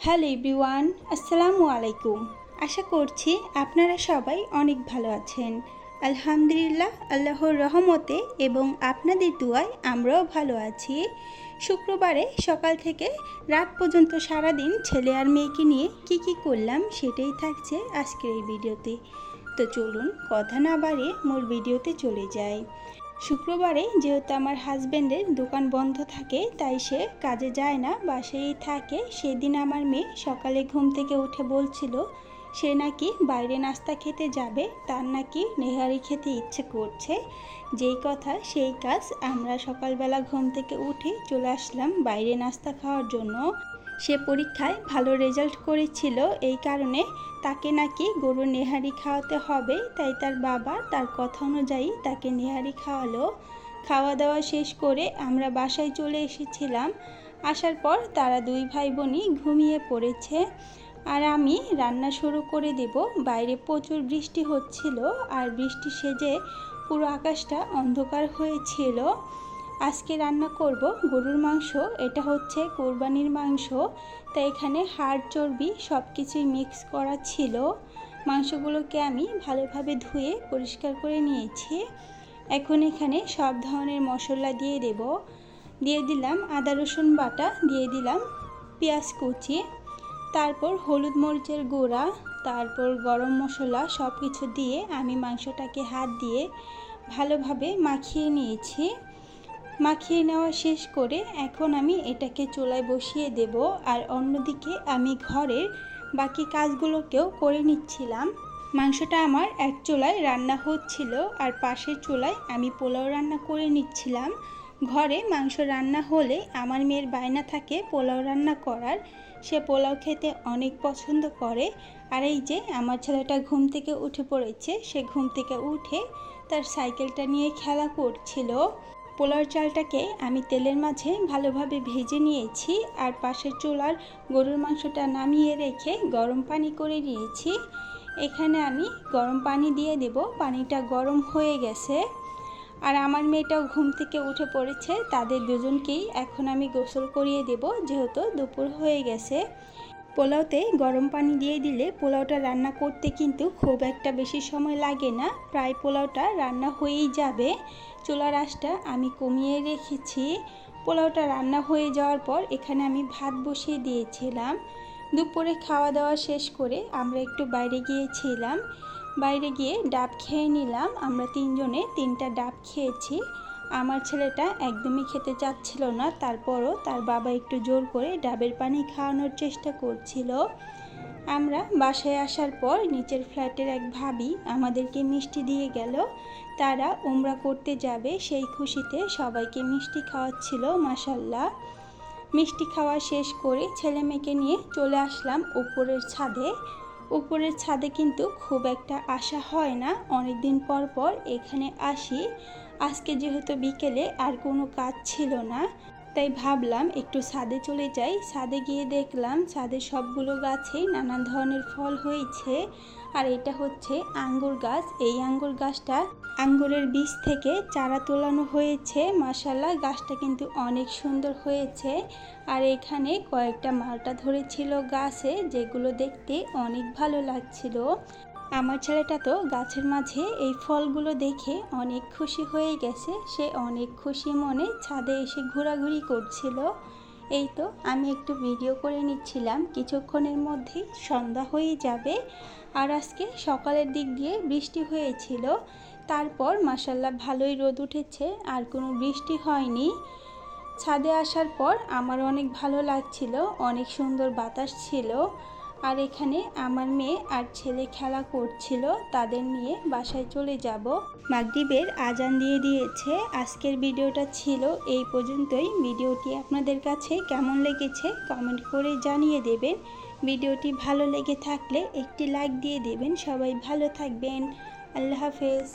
Hello everyone, আসসালামু আলাইকুম। আশা করছি আপনারা সবাই অনেক ভালো আছেন। আলহামদুলিল্লাহ, আল্লাহর রহমতে এবং আপনাদের দুয়ায় আমরাও ভালো আছি। শুক্রবারে সকাল থেকে রাত পর্যন্ত সারাদিন ছেলে আর মেয়েকে নিয়ে কি করলাম সেটাই থাকছে আজকের এই ভিডিওতে। তো চলুন কথা না বাড়িয়ে মূল ভিডিওতে চলে যাই। শুক্রবারে যেহেতু আমার হাজব্যান্ডের দোকান বন্ধ থাকে, তাই সে কাজে যায় না, বাসায়ই থাকে। সেদিন আমার মেয়ে সকালে ঘুম থেকে উঠে বলছিল সে নাকি বাইরে নাস্তা খেতে যাবে, তার নাকি নেহারি খেতে ইচ্ছে করছে। যেই কথা সেই কাজ, আমরা সকালবেলা ঘুম থেকে উঠে চলে আসলাম বাইরে নাস্তা খাওয়ার জন্য। সে পরীক্ষায় ভালো রেজাল্ট করেছিল, এই কারণে তাকে নাকি গরুর নেহারি খাওয়াতে হবে, তাই তার বাবা তার কথা অনুযায়ী তাকে নেহারি খাওয়ালো। খাওয়া দাওয়া শেষ করে আমরা বাসায় চলে এসেছিলাম। আসার পর তারা দুই ভাই বোনই ঘুমিয়ে পড়েছে আর আমি রান্না শুরু করে দেব। বাইরে প্রচুর বৃষ্টি হচ্ছিল আর বৃষ্টি সেজে পুরো আকাশটা অন্ধকার হয়েছিল। আজকে রান্না করব গরুর মাংস। এটা হচ্ছে কোরবানির মাংস, তাই এখানে হাড় চর্বি সব কিছুই মিক্স করা ছিল। মাংসগুলোকে আমি ভালোভাবে ধুয়ে পরিষ্কার করে নিয়েছি। এখন এখানে সব ধরনের মশলা দিয়ে দেব। দিয়ে দিলাম আদা রসুন বাটা, দিয়ে দিলাম পেঁয়াজ কুচি, তারপর হলুদ মরিচের গুঁড়া, তারপর গরম মশলা, সব কিছু দিয়ে আমি মাংসটাকে হাত দিয়ে ভালোভাবে মাখিয়ে নিয়েছি। মাখিয়ে নেওয়া শেষ করে এখন আমি এটাকে চুলায় বসিয়ে দেব। আর অন্যদিকে আমি ঘরের বাকি কাজগুলোকেও করে নিচ্ছিলাম। মাংসটা আমার এক চুলায় রান্না হচ্ছিল আর পাশের চুলায় আমি পোলাও রান্না করে নিচ্ছিলাম। ঘরে মাংস রান্না হলে আমার মেয়ের বায়না থাকে পোলাও রান্না করার, সে পোলাও খেতে অনেক পছন্দ করে। আর এই যে আমার ছেলেটা ঘুম থেকে উঠে পড়েছে, সে ঘুম থেকে উঠে তার সাইকেলটা নিয়ে খেলা করছিল। পোলাওর চালটাকে আমি তেলের মাঝে ভালোভাবে ভেজে নিয়েছি আর পাশের চুলার গরুর মাংসটা নামিয়ে রেখে গরম পানি করে নিয়েছি। এখানে আমি গরম পানি দিয়ে দেব। পানিটা গরম হয়ে গেছে আর আমার মেয়েটাও ঘুম থেকে উঠে পড়েছে, তাদের দুজনকেই এখন আমি গোসল করিয়ে দেব যেহেতু দুপুর হয়ে গেছে। পোলাওতে গরম পানি দিয়ে দিলে পোলাওটা রান্না করতে কিন্তু খুব একটা বেশি সময় লাগে না, প্রায় পোলাওটা রান্না হয়েই যাবে। চুলার আঁচটা আমি কমিয়ে রেখেছি। পোলাওটা রান্না হয়ে যাওয়ার পর এখানে আমি ভাত বসিয়ে দিয়েছিলাম। দুপুরে খাওয়া দাওয়া শেষ করে আমরা একটু বাইরে গিয়েছিলাম। বাইরে গিয়ে ডাব খেয়ে নিলাম। আমরা তিনজনে 3টা ডাব খেয়েছি। আমার ছেলেটা একদমই খেতে চাচ্ছিল না, তারপরও তার বাবা একটু জোর করে ডাবের পানি খাওয়ানোর চেষ্টা করছিল। আমরা বাসায় আসার পর নিচের ফ্ল্যাটের এক ভাবি আমাদেরকে মিষ্টি দিয়ে গেল। তারা উমরা করতে যাবে, সেই খুশিতে সবাইকে মিষ্টি খাওয়াচ্ছিল। মাশাল্লাহ, মিষ্টি খাওয়া শেষ করে ছেলে মেয়েকে নিয়ে চলে আসলাম উপরের ছাদে। উপরের ছাদে কিন্তু খুব একটা আসা হয় না, অনেক দিন পর পর এখানে আসি। আজকে যেহেতু বিকেলে আর কোনো কাজ ছিল না, তাই ভাবলাম একটু ছাদে চলে যাই। ছাদে গিয়ে দেখলাম ছাদে সবগুলো গাছেই নানান ধরনের ফল হয়েছে। আর এটা হচ্ছে আঙ্গুর গাছ। এই আঙ্গুর গাছটা আঙ্গুরের বীজ থেকে চারা তোলানো হয়েছে। মাশাল্লাহ, গাছটা কিন্তু অনেক সুন্দর হয়েছে। আর এখানে কয়েকটা মালটা ধরেছিল গাছে, যেগুলো দেখতে অনেক ভালো লাগছিল। আমার ছেলেটা তো গাছের মাঝে এই ফলগুলো দেখে অনেক খুশি হয়ে গেছে, সে অনেক খুশি মনে ছাদে এসে ঘোরাঘুরি করছিল। এই তো আমি একটু ভিডিও করে নিচ্ছিলাম, কিছুক্ষণের মধ্যেই সন্ধ্যা হয়ে যাবে। আর আজকে সকালের দিক দিয়ে বৃষ্টি হয়েছিল, তারপর মাশাল্লাহ ভালোই রোদ উঠেছে, আর কোনো বৃষ্টি হয়নি। ছাদে আসার পর আমার অনেক ভালো লাগছিল, অনেক সুন্দর বাতাস ছিল। আর এখানে আমার মেয়ে আর ছেলে খেলা করছিল, তাদের নিয়ে বাসায় চলে যাব। মাগরিবের আজান দিয়ে দিয়েছে। আজকের ভিডিওটা ছিল এই পর্যন্তই। ভিডিওটি আপনাদের কাছে কেমন লেগেছে কমেন্ট করে জানিয়ে দেবেন। ভিডিওটি ভালো লেগে থাকলে একটি লাইক দিয়ে দেবেন। সবাই ভালো থাকবেন। আল্লাহ হাফেজ।